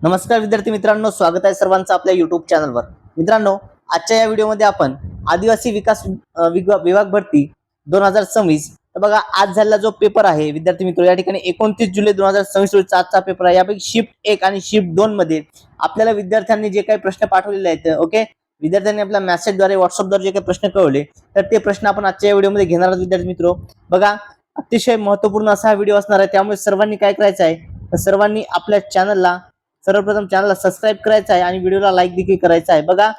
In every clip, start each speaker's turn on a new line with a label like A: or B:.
A: नमस्कार विद्यार्थी मित्रांनो, स्वागत आहे सर्वांचं आपल्या युट्यूब चॅनलवर। मित्रांनो, आजच्या या व्हिडिओमध्ये आपण आदिवासी विकास विभाग भरती 2026 तर बघा आज झालेला जो पेपर आहे विद्यार्थी मित्र, या ठिकाणी 29 जुलै 2026 रोजी आजचा पेपर आहे। यापैकी शिफ्ट 1 आणि शिफ्ट 2 मध्ये आपल्याला विद्यार्थ्यांनी जे काही प्रश्न पाठवलेले आहेत, ओके, विद्यार्थ्यांनी आपल्या मेसेजद्वारे व्हॉट्सअपद्वारे जे काही प्रश्न कळवले तर ते प्रश्न आपण आजच्या या व्हिडिओमध्ये घेणार आहोत। विद्यार्थी मित्र बघा, अतिशय महत्त्वपूर्ण असा हा व्हिडिओ असणार आहे, त्यामुळे सर्वांनी काय करायचं आहे तर सर्वांनी आपल्या चॅनलला सर्वप्रथम चॅनलला सबस्क्राइब करायचं आहे आणि व्हिडिओला लाईक देखील करायचं आहे। बघा,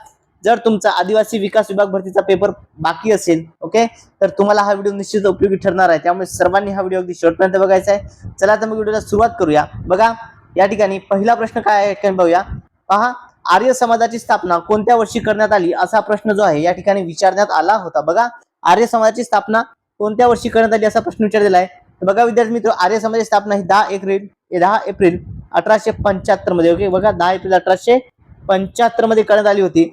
A: जर तुमचा आदिवासी विकास विभाग भरतीचा पेपर बाकी असेल, ओके, तर तुम्हाला हा व्हिडिओ निश्चित उपयोगी ठरणार आहे, त्यामुळे सर्वांनी हा व्हिडिओ अगदी शेवटपर्यंत बघायचा आहे। चला तर मग व्हिडिओला सुरुवात करूया। बघा, या ठिकाणी पहिला प्रश्न काय आहे बघूया। पहा, आर्य समाजाची स्थापना कोणत्या वर्षी करण्यात आली असा प्रश्न जो आहे या ठिकाणी विचारण्यात आला होता। बघा, आर्य समाजाची स्थापना कोणत्या वर्षी करण्यात आली असा प्रश्न विचारलेला आहे। तर बघा विद्यार्थी मित्र, आर्य समाजाची स्थापना ही 10 एप्रिल 1875 मध्ये, ओके, बघा 10 एप्रिल 1875 मध्ये करण्यात आली होती।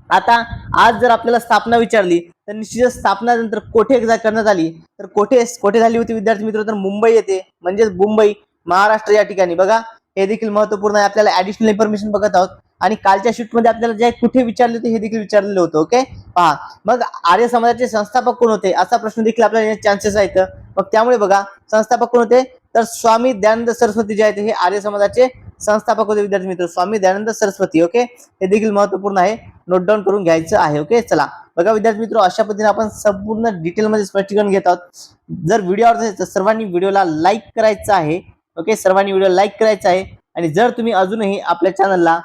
A: आता आज जर आपल्याला स्थापना विचारली तर निश्चितच स्थापना नंतर कोठे करण्यात आली तर कोठे झाली होती विद्यार्थी मित्र, तर मुंबई येथे, म्हणजे मुंबई महाराष्ट्र या ठिकाणी। बघा, हे देखील महत्त्वपूर्ण आहे, आपल्याला ऍडिशनल इन्फॉर्मेशन बघत आहोत। आणि कालच्या शीट मध्ये आपल्याला जे कुठे विचारले होते हे देखील विचारलेलं होतं, ओके। पहा, मग आर्य समाजाचे संस्थापक कोण होते असा प्रश्न देखील आपल्याला येण्याचे चान्सेस आहेत। मग त्यामुळे बघा, संस्थापक कोण होते तर स्वामी दयानंद सरस्वती जे आहेत हे आर्य समाजाचे संस्थापक होते विद्यार्थी मित्र, स्वामी दयानंद सरस्वती, ओके। हे देखील महत्त्वपूर्ण आहे, नोट डाऊन करून घ्यायचं आहे, ओके। चला बघा विद्यार्थी मित्र, अशा पद्धतीने आपण संपूर्ण डिटेल मध्ये स्पष्टीकरण घेत आहोत। जर व्हिडिओ आवडत असेल तर सर्वांनी व्हिडिओला लाईक करायचं आहे, ओके, सर्वांनी व्हिडिओ लाईक करायचा आहे। आणि जर तुम्ही अजूनही आपल्या चॅनलला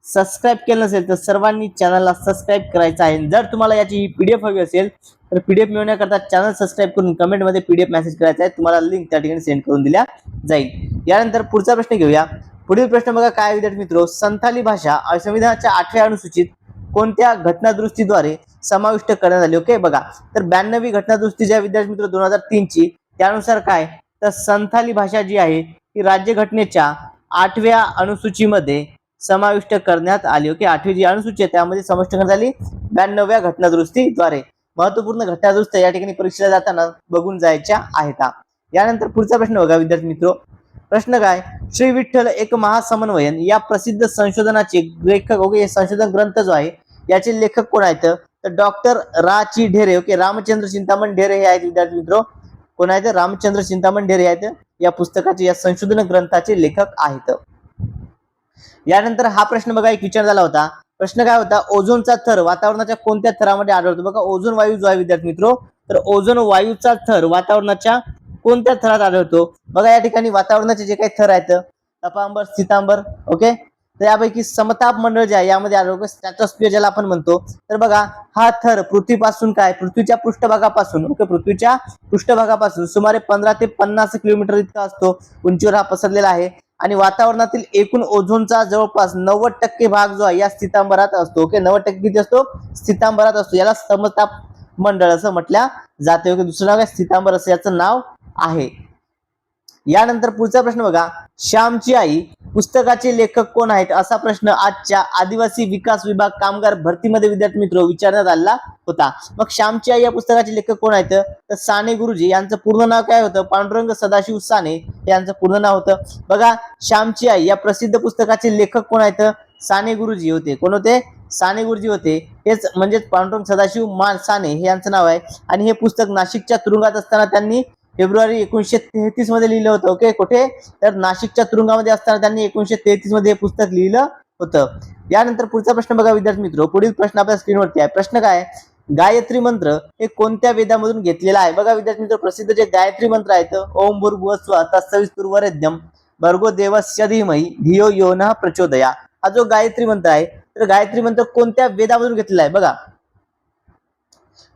A: सबस्क्राइब केलं नसेल तर सर्वांनी चॅनलला सबस्क्राइब करायचं आहे। जर तुम्हाला याची पीडीएफ हवी असेल तर पीडीएफ मिळवण्याकरता चॅनल सबस्क्राइब करून कमेंट मध्ये पीडीएफ मेसेज करायचा आहे, तुम्हाला लिंक त्या ठिकाणी सेंड करून दिल्या जाईल। यानंतर पुढचा प्रश्न घेऊया। पुढील प्रश्न बघा काय विद्यार्थी मित्र, संथाली भाषा संविधानाच्या 8व्या अनुसूचित कोणत्या घटनादुरुस्तीद्वारे समाविष्ट करण्यात आली, ओके। बघा, तर 92वी घटनादुरुस्ती ज्या विद्यार्थी मित्र 2003 ची, त्यानुसार काय तर संथाली भाषा जी आहे ती राज्यघटनेच्या 8व्या अनुसूचीमध्ये समाविष्ट करण्यात आली, ओके। 8वी जी अनुसूची आहे त्यामध्ये समाविष्ट करण्यात आली 92व्या घटनादुरुस्तीद्वारे। महत्वपूर्ण घटनादुरुस्ती या ठिकाणी परीक्षेला जाताना बघून जायच्या आहेत। यानंतर पुढचा प्रश्न बघा विद्यार्थी मित्र, प्रश्न काय, श्री विठ्ठल एक महासमन्वयन या प्रसिद्ध संशोधनाचे लेखक, ओके, हे संशोधन ग्रंथ जो आहे याचे लेखक कोण आहेत तर डॉक्टर रा.ची. ढेरे, ओके, रामचंद्र चिंतामण ढेरे हे आहेत विद्यार्थी मित्र। कोण आहेत? रामचंद्र चिंतामण ढेरे आहेत या पुस्तकाचे, या संशोधन ग्रंथाचे लेखक आहेत। यानंतर हा प्रश्न बघा एक विचार झाला होता। प्रश्न काय होता, ओझोनचा थर वातावरणाच्या कोणत्या थरामध्ये आढळतो? बघा, ओझोन वायू जो आहे विद्यार्थी मित्र, तर ओझोन वायूचा थर वातावरणाच्या कोणत्या थरात आढळतो? बघा, या ठिकाणी वातावरणाचे जे काही थर आहेत, तपांबर, स्थितांबर, ओके, तर यापैकी समताप मंडळ जे आहे यामध्ये आढळतो स्ट्रॅटोस्फियर ज्याला आपण म्हणतो। तर बघा, हा थर पृथ्वीपासून काय, पृथ्वीच्या पृष्ठभागापासून, ओके, पृथ्वीच्या पृष्ठभागापासून सुमारे 15 ते 50 किलोमीटर इतका असतो उंचीवर हा पसरलेला आहे। आणि वातावरणातील एकूण ओझोनचा जवळपास 90% भाग जो आहे या स्थितांबरात असतो, ओके, 90% किती असतो? स्थितांबरात असतो। याला समताप मंडळ असं म्हटल्या जाते, ओके। दुसरं नाव काय, स्थितांबर असं याचं नाव आहे। यानंतर पुढचा प्रश्न बघा, श्यामची आई पुस्तकाचे लेखक कोण आहेत असा प्रश्न आजच्या आदिवासी विकास विभाग कामगार भरतीमध्ये विद्यार्थी मित्र विचारण्यात आला होता। मग श्यामची आई या पुस्तकाचे लेखक कोण आहेत तर साने गुरुजी, यांचं पूर्ण नाव काय होतं? पांडुरंग सदाशिव साने हे यांचं पूर्ण नाव होतं। बघा, श्यामची आई या प्रसिद्ध पुस्तकाचे लेखक कोण आहेत? साने गुरुजी होते। कोण होते? साने गुरुजी होते। हेच म्हणजे पांडुरंग सदाशिव साने हे यांचं नाव आहे। आणि हे पुस्तक नाशिकच्या तुरुंगात असताना त्यांनी फेब्रुवारी 1933 मध्ये लिहिलं होतं, ओके, कुठे तर नाशिकच्या तुरुंगामध्ये असताना त्यांनी 1933 मध्ये हे पुस्तक लिहिलं होतं। यानंतर पुढचा प्रश्न बघा विद्यार्थी मित्र, पुढील प्रश्न आपल्या स्क्रीनवरती आहे। प्रश्न काय, गायत्री मंत्र हे कोणत्या वेदामधून घेतलेला आहे? बघा विद्यार्थी मित्र, प्रसिद्ध जे गायत्री मंत्र आहेत, ओम भूर्भुवस्वः तत्सवितुर्वरेण्यं भर्गो देवस्य धीमहि धियो यो नः प्रचोदयात्, हा जो गायत्री मंत्र आहे तर गायत्री मंत्र कोणत्या वेदामधून घेतलेला आहे? बघा,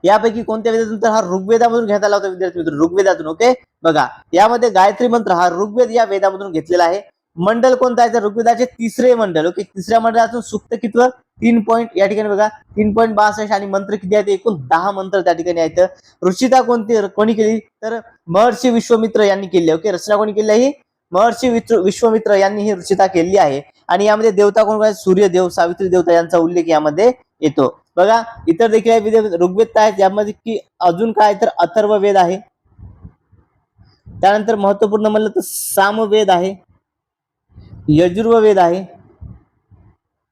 A: यापैकी कोणत्या वेदातून? तर हा ऋग्वेदामधून घेण्यात आला होता विद्यार्थी मित्र, ऋग्वेदातून, ओके। बघा, यामध्ये गायत्री मंत्र हा ऋग्वेद या वेदामधून घेतलेला आहे। मंडल कोणता आहे तर ऋग्वेदाचे 3रे मंडल, ओके। 3ऱ्या मंडळातून सूक्त कितवं? 3 पॉइंट या ठिकाणी बघा 3.62 आणि मंत्र किती आहेत? एकूण 10 मंत्र त्या ठिकाणी आहेत। ऋषिता कोणी केली तर महर्षी विश्वामित्र यांनी केली, ओके। रचना कोणी केली आहे? महर्षी विश्वामित्र यांनी ही रचना केली आहे। आणि यामध्ये देवता कोण आहेत? सूर्यदेव, सावित्री देवता यांचा उल्लेख यामध्ये येतो। बघा, इतर देखील आहे ऋग्वेद आहेत, यामध्ये की अजून काय तर अथर्ववेद आहे। त्यानंतर महत्वपूर्ण म्हणलं तर सामवेद आहे। यजुर्वेद आहे,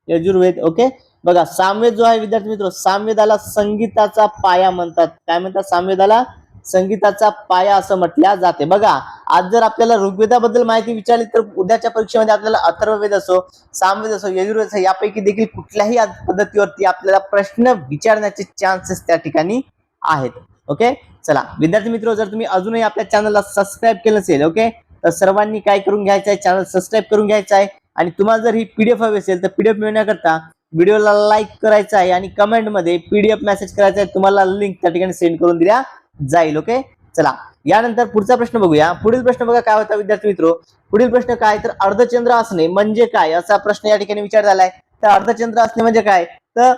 A: यजुर्वेद. ओके. बघा सामवेद जो आहे विद्यार्थी मित्र, सामवेदाला संगीताचा पाया म्हणतात. काय म्हणतात? सामवेदाला संगीताचा पाया असं म्हटल्या जाते. बघा आज जर आपल्याला ऋग्वेदाबद्दल माहिती विचारली तर उद्याच्या परीक्षेमध्ये आपल्याला अथर्ववेद असो, सामवेद असो, यजुर्वेद असो यापैकी देखील कुठल्याही पद्धतीवरती आपल्याला प्रश्न विचारण्याचे चान्सेस त्या ठिकाणी आहेत. ओके. चला विद्यार्थी मित्र, जर तुम्ही अजूनही आपल्या चॅनलला सबस्क्राईब केलं नसेल ओके, तर सर्वांनी काय करून घ्यायचं आहे, चॅनल सबस्क्राईब करून घ्यायचं आहे. आणि तुम्हाला जर ही पीडीएफ हवी असेल तर पीडीएफ मिळवण्याकरता व्हिडिओला लाईक करायचा आहे आणि कमेंट मध्ये पीडीएफ मेसेज करायचा आहे. तुम्हाला लिंक त्या ठिकाणी सेंड करून दिल्या जाईल. ओके. चला यानंतर पुढचा प्रश्न बघूया. पुढील प्रश्न बघा काय होता विद्यार्थी मित्र. पुढील प्रश्न काय तर अर्धचंद्र असणे म्हणजे काय असा प्रश्न या ठिकाणी विचार झालाय. तर अर्धचंद्र असणे म्हणजे काय तर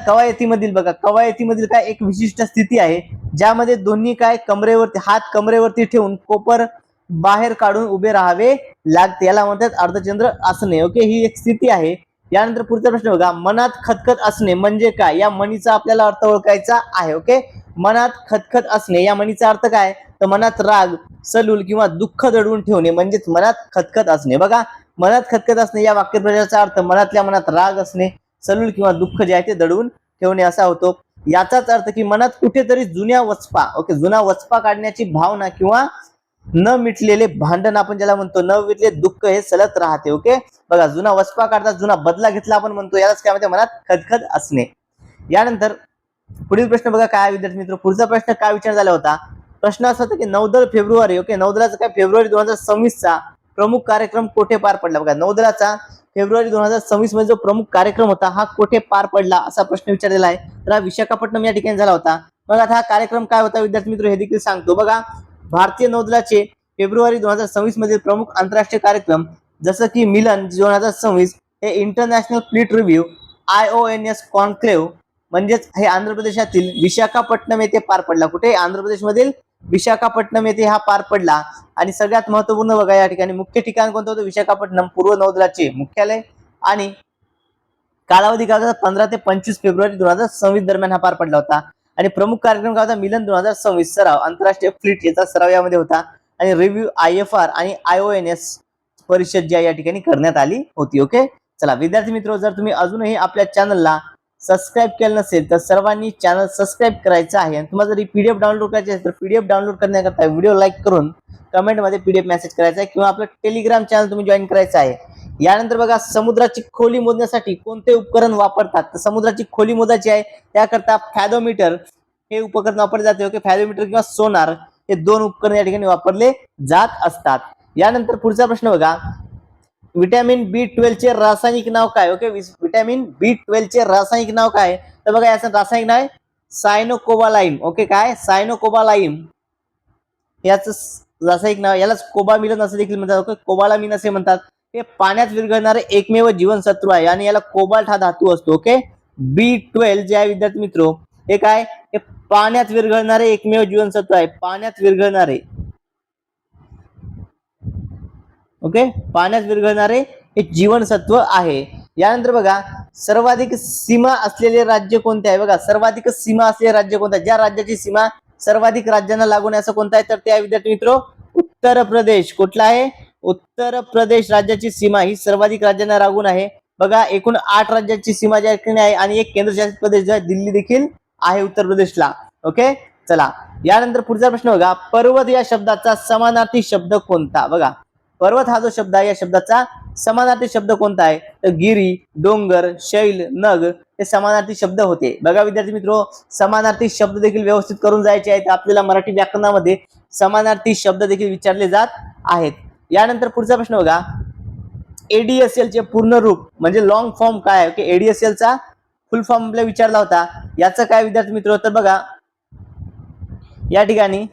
A: कवायतीमधील बघा कवायतीमधील काय एक विशिष्ट स्थिती आहे ज्यामध्ये दोन्ही काय कमरेवरती हात कमरेवरती ठेवून कोपर बाहेर काढून उभे राहावे लागते, याला म्हणतात अर्धचंद्र असणे. ओके. ही एक स्थिती आहे. यानंतर पुढचा प्रश्न बघा. मनात खतखत असणे म्हणजे काय, या म्हणीचा आपल्याला अर्थ ओळखायचा आहे. ओके. मनात खतखत असणे या म्हणीचा अर्थ काय तर मनात राग, सलूल किंवा दुःख दडवून ठेवणे म्हणजेच मनात खतखत असणे. बघा मनात खतखत असणे या वाक्यप्रचाराचा अर्थ मनातल्या मनात राग असणे, सलूल किंवा दुःख जे आहे ते दडवून ठेवणे असा होतो. याचाच अर्थ की मनात कुठेतरी जुन्या वचपा ओके जुना वचपा काढण्याची भावना किंवा न मिटलेले भांडण आपण ज्याला म्हणतो, न मिटले दुःख हे सलत राहते. ओके. बघा जुना वचपा काढतात, जुना बदला घेतला आपण म्हणतो, यालाच काय म्हणते मनात खतखत असणे. यानंतर पुढील प्रश्न बघा काय विद्यार्थी मित्र. पुढचा प्रश्न काय विचार झाला होता. प्रश्न असा होता की नौदल फेब्रुवारी ओके नौदलाचा काय फेब्रुवारी 2026 चा प्रमुख कार्यक्रम कोठे पार पडला. बघा नौदलाचा फेब्रुवारी 2026 मध्ये जो प्रमुख कार्यक्रम होता हा कोठे पार पडला असा प्रश्न विचारलेला आहे. तर हा विशाखापट्टणम या ठिकाणी झाला होता. मग आता हा कार्यक्रम काय होता विद्यार्थी मित्र हे देखील सांगतो. बघा भारतीय नौदलाचे फेब्रुवारी 2026 मध्ये प्रमुख आंतरराष्ट्रीय कार्यक्रम जसं की मिलन 2026 हे international fleet review IONS conclave म्हणजेच हे आंध्र प्रदेशातील विशाखापट्टणम येथे पार पडला. कुठे आंध्र प्रदेशमधील विशाखापट्टणम येथे हा पार पडला. आणि सगळ्यात महत्वपूर्ण बघा या ठिकाणी मुख्य ठिकाण कोणतं होतं विशाखापट्टणम पूर्व नौदलाचे मुख्यालय. आणि कालावधी काय होता 15 ते 25 फेब्रुवारी 2026 दरम्यान हा पार पडला होता. आणि प्रमुख कार्यक्रम काय होता मिलन 2026 सराव आंतरराष्ट्रीय फ्लीट याचा सराव यामध्ये होता. आणि रिव्ह्यू IFR आणि IONS परिषद जी या ठिकाणी करण्यात आली होती. ओके. चला विद्यार्थी मित्र, जर तुम्ही अजूनही आपल्या चॅनलला सबस्क्राईब केलं नसेल तर सर्वांनी चॅनल सबस्क्राईब करायचं आहे. आणि तुम्हाला जर पीडीएफ डाउनलोड करायची असेल तर पीडीएफ डाउनलोड करण्याकरता व्हिडिओ लाईक करून कमेंट मध्ये पीडीएफ मेसेज करायचा आहे किंवा आपलं टेलिग्राम चॅनल तुम्ही जॉईन करायचं आहे. यानंतर बघा समुद्राची खोली मोजण्यासाठी कोणते उपकरण वापरतात. तर समुद्राची खोली मोजायची आहे त्याकरता फॅथोमीटर हे उपकरण वापरले जाते. ओके. फॅथोमीटर किंवा सोनार हे दोन उपकरण या ठिकाणी वापरले जात असतात. यानंतर पुढचा प्रश्न बघा. विटॅमिन B12 चे रासायनिक नाव काय. ओके. विटॅमिन B12 चे रासायनिक नाव काय तर बघा याचं रासायनिक नाव आहे सायनोकोबालाइन. ओके. काय सायनोकोबालाइन याचं रासायनिक नाव, यालाच कोबामिलन असं देखील म्हणतात. ओके. कोबालामिन असे म्हणतात. हे पाण्यात विरघळणारे एकमेव जीवनसत्व आहे आणि याला कोबाल्ट हा धातू असतो. ओके. B12 जे आहे विद्यार्थी मित्र हे काय हे पाण्यात विरघळणारे एकमेव जीवनसत्व आहे. पाण्यात विरघळणारे ओके पाण्यात विरघळणारे हे जीवनसत्व आहे. यानंतर बघा सर्वाधिक सीमा असलेले राज्य कोणते आहे. बघा सर्वाधिक सीमा असलेले राज्य कोणते आहे, ज्या राज्याची सीमा सर्वाधिक राज्यांना लागून असं कोणतं आहे तर ते आहे विद्यार्थी मित्र उत्तर प्रदेश. कुठला आहे उत्तर प्रदेश राज्याची सीमा ही सर्वाधिक राज्यांना लागून आहे. बघा एकूण 8 राज्याची सीमा ज्या ठिकाणी आहे आणि एक केंद्रशासित प्रदेश जो आहे दिल्ली देखील आहे उत्तर प्रदेशला. ओके. चला यानंतर पुढचा प्रश्न बघा. पर्वत या शब्दाचा समानार्थी शब्द कोणता. बघा पर्वत हा जो शब्द आहे या शब्दाचा समानार्थी शब्द कोणता आहे तर गिरी, डोंगर, शैल, नग हे समानार्थी शब्द होते. बघा विद्यार्थी मित्र समानार्थी शब्द देखील व्यवस्थित करून जायचे आहेत. आपल्याला मराठी व्याकरणामध्ये समानार्थी शब्द देखील विचारले जात आहेत. यानंतर पुढचा प्रश्न बघा. ADSL चे पूर्ण रूप म्हणजे लॉंग फॉर्म काय आहे. ओके. ADSL चा फुल फॉर्म आपल्याला विचारला होता. याचं काय विद्यार्थी मित्र तर बघा या ठिकाणी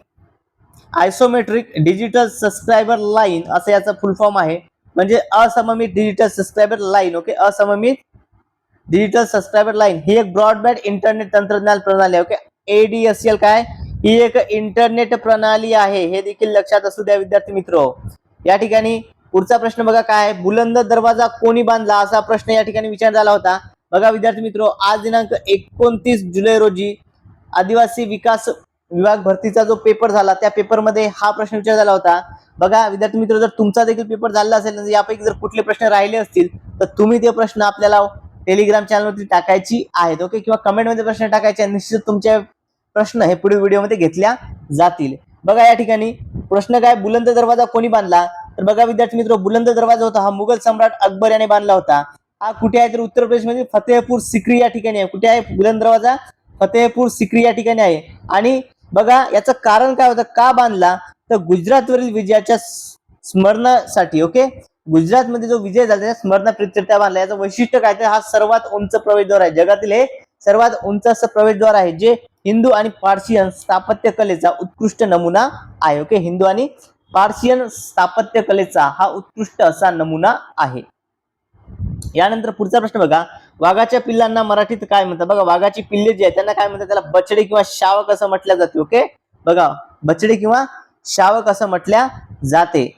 A: आयसोमेट्रिक डिजिटल सबस्क्रायबर लाईन असं याचा फुल फॉर्म आहे. म्हणजे असममित डिजिटल सबस्क्रायबर लाईन. ओके. असममित डिजिटल सबस्क्रायबर लाईन ही एक ब्रॉडबँड इंटरनेट तंत्रज्ञान प्रणाली आहे. ओके. ADSL काय ही एक इंटरनेट प्रणाली आहे हे देखील लक्षात असू द्या विद्यार्थी मित्र. या ठिकाणी पुढचा प्रश्न बघा काय बुलंद दरवाजा कोणी बांधला असा प्रश्न या ठिकाणी विचार झाला होता. बघा विद्यार्थी मित्र आज दिनांक 29 जुलै रोजी आदिवासी विकास विभाग भरतीचा जो पेपर झाला त्या पेपरमध्ये हा प्रश्न विचार झाला होता. बघा विद्यार्थी मित्र, जर तुमचा देखील पेपर झाला असेल तर यापैकी जर कुठले प्रश्न राहिले असतील तर तुम्ही ते प्रश्न आपल्याला टेलिग्राम चॅनलवरती टाकायची आहेत. ओके, किंवा कमेंटमध्ये प्रश्न टाकायचे. निश्चित तुमचे प्रश्न हे पुढील व्हिडिओमध्ये घेतल्या जातील. बघा या ठिकाणी प्रश्न काय, बुलंद दरवाजा कोणी बांधला? तर बघा विद्यार्थी मित्र, बुलंद दरवाजा होता हा मुघल सम्राट अकबर याने बांधला होता. हा कुठे आहे तर उत्तर प्रदेश मध्ये फतेहपूर सिक्री या ठिकाणी आहे. कुठे आहे बुलंद दरवाजा? फतेहपूर सिक्री या ठिकाणी आहे. आणि बघा याचं कारण काय होतं, का बांधला? तर गुजरातवरील विजयाच्या स्मरणासाठी. ओके, गुजरातमध्ये जो विजय झाला त्या स्मरणाप्रीत्यर्थ बांधला. याचं वैशिष्ट्य काय, तर हा सर्वात उंच प्रवेशद्वार आहे. जगातील हे सर्वात उंच असं प्रवेशद्वार आहे, जे हिंदू आणि पार्शियन स्थापत्य कलेचा उत्कृष्ट नमुना आहे. ओके, हिंदू आणि पार्शियन स्थापत्य कलेचा हा उत्कृष्ट असा नमुना आहे. यानंतर पुढचा प्रश्न बघा, वाघाच्या पिल्लांना मराठीत काय म्हणतात? बघा वाघाची पिल्ले जी आहेत त्यांना काय म्हणतात? त्याला बछडे किंवा शावक असं म्हटलं जाते. ओके, बघा बछडे किंवा शावक असं म्हटल्या जाते.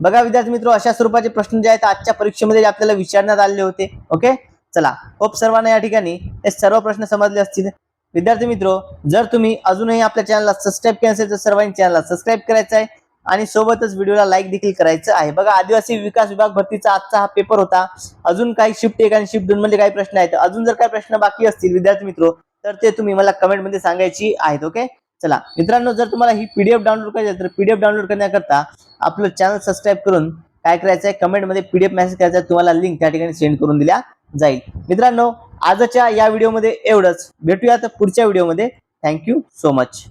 A: बघा विद्यार्थी मित्र, अशा स्वरूपाचे प्रश्न जे आहेत आजच्या परीक्षेमध्ये आपल्याला विचारण्यात आलेले होते. ओके, चला, होप सर्वांना या ठिकाणी हे सर्व प्रश्न समजले असतील. विद्यार्थी मित्र, जर तुम्ही अजूनही आपल्या चॅनलला सबस्क्राईब केले असेल तर सर्वांनी चॅनलला सबस्क्राईब करायचं आहे आणि सोबतच व्हिडिओला लाईक देखील करायचं आहे. बघा आदिवासी विकास विभाग भरतीचा आजचा हा पेपर होता. अजून काही शिफ्ट 1 आणि शिफ्ट 2 मध्ये काही प्रश्न आहेत. अजून जर काही प्रश्न बाकी असतील विद्यार्थी मित्र तर ते तुम्ही मला कमेंटमध्ये सांगायची आहेत. ओके, चला मित्रांनो, जर तुम्हाला ही पीडीएफ डाउनलोड करायची तर पीडीएफ डाउनलोड करण्याकरता आपलं चॅनल सबस्क्राईब करून काय करायचं आहे, कमेंटमध्ये पीडीएफ मेसेज करायचा आहे. तुम्हाला लिंक त्या ठिकाणी सेंड करून दिल्या जाईल. मित्रांनो, आजच्या या व्हिडिओमध्ये एवढंच. भेटूया तर पुढच्या व्हिडिओमध्ये. Thank you so much.